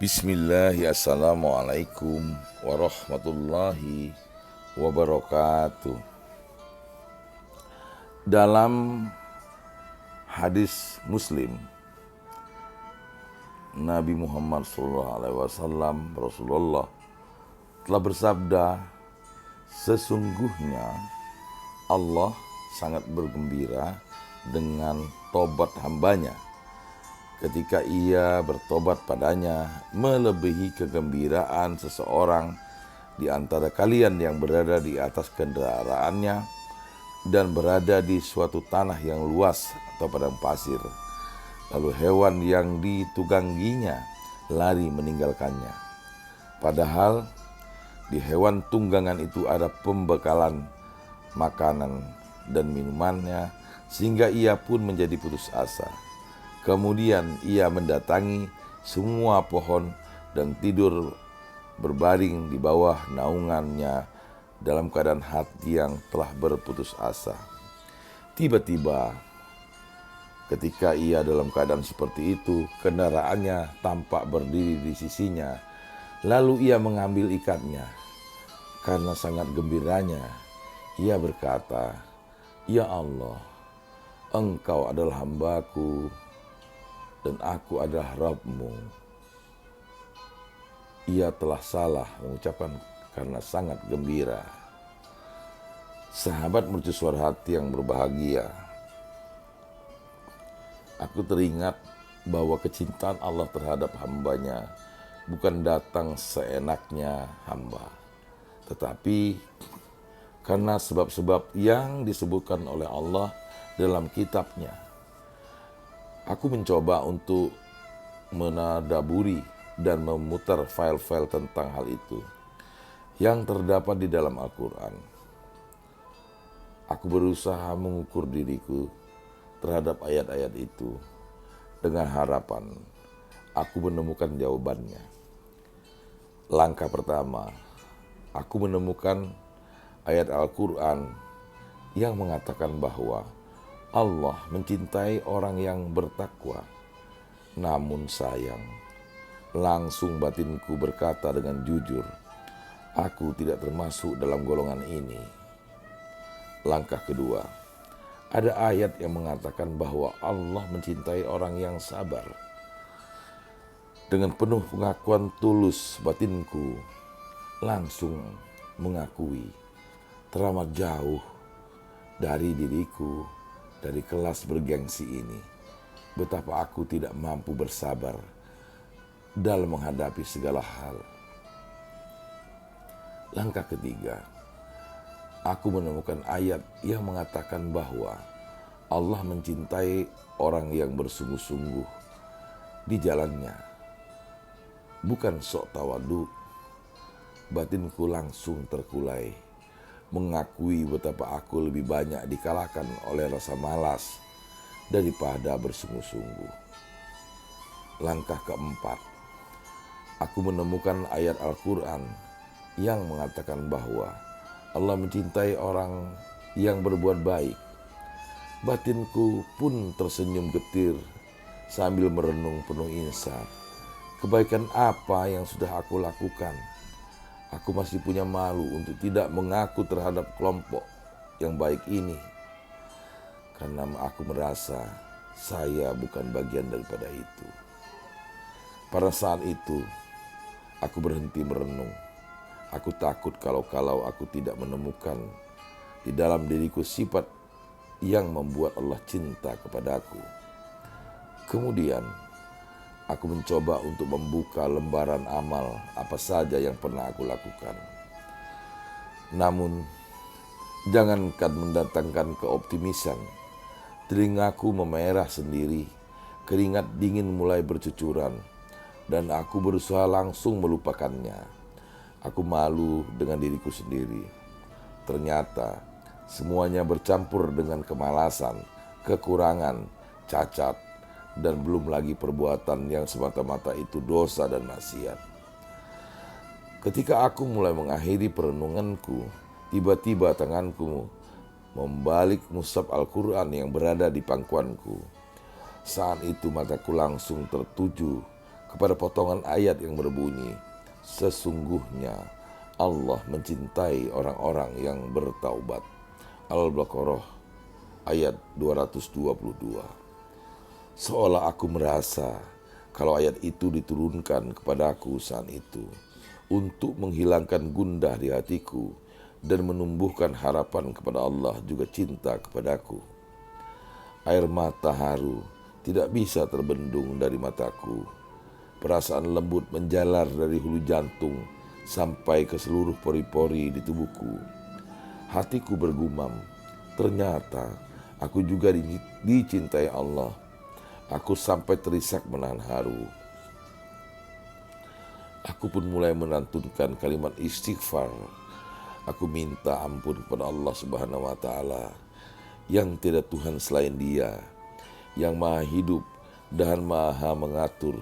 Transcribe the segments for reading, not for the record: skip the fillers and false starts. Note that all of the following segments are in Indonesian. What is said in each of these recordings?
Assalamualaikum warahmatullahi wabarakatuh. Dalam hadis Muslim, Nabi Muhammad SAW, Rasulullah telah bersabda, sesungguhnya Allah sangat bergembira dengan tobat hambanya ketika ia bertobat padanya, melebihi kegembiraan seseorang di antara kalian yang berada di atas kendaraannya dan berada di suatu tanah yang luas atau padang pasir. Lalu hewan yang ditungganginya lari meninggalkannya. Padahal di hewan tunggangan itu ada pembekalan makanan dan minumannya, sehingga ia pun menjadi putus asa. Kemudian ia mendatangi semua pohon dan tidur berbaring di bawah naungannya dalam keadaan hati yang telah berputus asa. Tiba-tiba ketika ia dalam keadaan seperti itu, kendaraannya tampak berdiri di sisinya. Lalu ia mengambil ikatnya. Karena sangat gembiranya, ia berkata, "Ya Allah, Engkau adalah hambaku dan aku adalah Rabb-Mu." Ia telah salah mengucapkan karena sangat gembira. Sahabat mercusuar hati yang berbahagia, aku teringat bahwa kecintaan Allah terhadap hambanya bukan datang seenaknya hamba, tetapi karena sebab-sebab yang disebutkan oleh Allah dalam kitab-Nya. Aku mencoba untuk menadaburi dan memutar file-file tentang hal itu yang terdapat di dalam Al-Quran. Aku berusaha mengukur diriku terhadap ayat-ayat itu dengan harapan aku menemukan jawabannya. Langkah pertama, aku menemukan ayat Al-Quran yang mengatakan bahwa Allah mencintai orang yang bertakwa. Namun sayang, langsung batinku berkata dengan jujur, aku tidak termasuk dalam golongan ini. Langkah kedua, ada ayat yang mengatakan bahwa Allah mencintai orang yang sabar. Dengan penuh pengakuan tulus, batinku langsung mengakui teramat jauh dari diriku, dari kelas bergengsi ini, betapa aku tidak mampu bersabar dalam menghadapi segala hal. Langkah ketiga, aku menemukan ayat yang mengatakan bahwa Allah mencintai orang yang bersungguh-sungguh di jalannya. Bukan sok tawadu, batinku langsung terkulai mengakui betapa aku lebih banyak dikalahkan oleh rasa malas daripada bersungguh-sungguh. Langkah keempat, aku menemukan ayat Al-Quran yang mengatakan bahwa Allah mencintai orang yang berbuat baik. Batinku pun tersenyum getir sambil merenung penuh insaf. Kebaikan apa yang sudah aku lakukan? Aku masih punya malu untuk tidak mengaku terhadap kelompok yang baik ini. Karena aku merasa saya bukan bagian daripada itu. Pada saat itu, aku berhenti merenung. Aku takut kalau aku tidak menemukan di dalam diriku sifat yang membuat Allah cinta kepadaku. Kemudian, aku mencoba untuk membuka lembaran amal apa saja yang pernah aku lakukan. Namun, jangankan mendatangkan keoptimisan, telingaku memerah sendiri, keringat dingin mulai bercucuran, dan aku berusaha langsung melupakannya. Aku malu dengan diriku sendiri. Ternyata, semuanya bercampur dengan kemalasan, kekurangan, cacat, dan belum lagi perbuatan yang semata-mata itu dosa dan maksiat. Ketika aku mulai mengakhiri perenunganku, tiba-tiba tanganku membalik mushaf Al-Quran yang berada di pangkuanku. Saat itu mataku langsung tertuju kepada potongan ayat yang berbunyi, sesungguhnya Allah mencintai orang-orang yang bertaubat. Al-Baqarah ayat 222. Seolah aku merasa kalau ayat itu diturunkan kepadaku saat itu untuk menghilangkan gundah di hatiku dan menumbuhkan harapan kepada Allah juga cinta kepadaku. Air mata haru tidak bisa terbendung dari mataku. Perasaan lembut menjalar dari hulu jantung sampai ke seluruh pori-pori di tubuhku. Hatiku bergumam, ternyata aku juga dicintai Allah. Aku sampai terisak menahan haru. Aku pun mulai melantunkan kalimat istighfar. Aku minta ampun kepada Allah Subhanahu wa Ta'ala, yang tidak Tuhan selain Dia, yang Maha Hidup dan Maha Mengatur.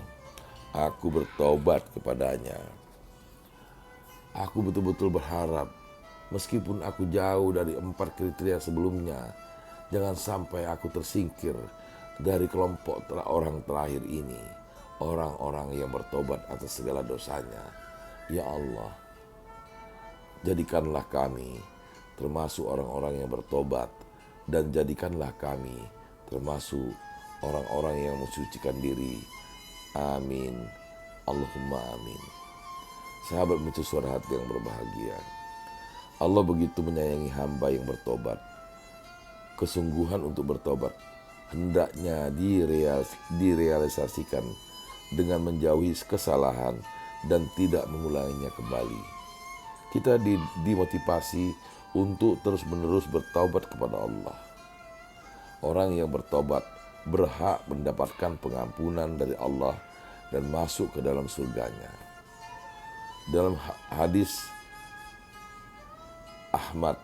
Aku bertobat kepadanya. Aku betul-betul berharap, meskipun aku jauh dari 4 kriteria sebelumnya, jangan sampai aku tersingkir dari kelompok orang terakhir ini, orang-orang yang bertobat atas segala dosanya. Ya Allah, jadikanlah kami termasuk orang-orang yang bertobat, dan jadikanlah kami termasuk orang-orang yang mensucikan diri. Amin. Allahumma amin. Sahabat mercusuar hati yang berbahagia, Allah begitu menyayangi hamba yang bertobat. Kesungguhan untuk bertobat hendaknya direalisasikan dengan menjauhi kesalahan dan tidak mengulanginya kembali. Kita dimotivasi untuk terus-menerus bertaubat kepada Allah. Orang yang bertobat berhak mendapatkan pengampunan dari Allah dan masuk ke dalam surganya. Dalam hadis Ahmad,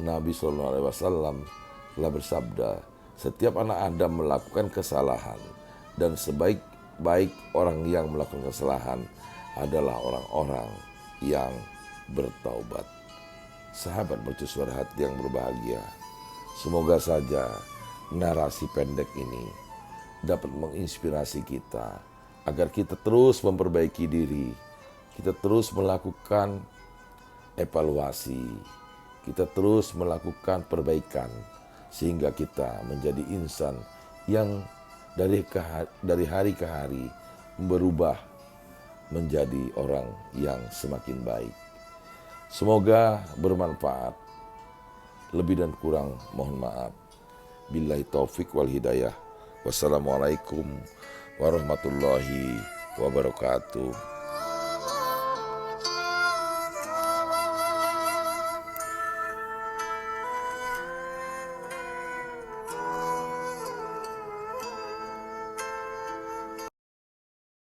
Nabi SAW telah bersabda, setiap anak Adam melakukan kesalahan, dan sebaik-baik orang yang melakukan kesalahan adalah orang-orang yang bertaubat. Sahabat mercusuar hati yang berbahagia, semoga saja narasi pendek ini dapat menginspirasi kita agar kita terus memperbaiki diri, kita terus melakukan evaluasi, kita terus melakukan perbaikan, sehingga kita menjadi insan yang dari hari ke hari berubah menjadi orang yang semakin baik. Semoga bermanfaat. Lebih dan kurang mohon maaf. Billahi taufik wal hidayah. Wassalamualaikum warahmatullahi wabarakatuh.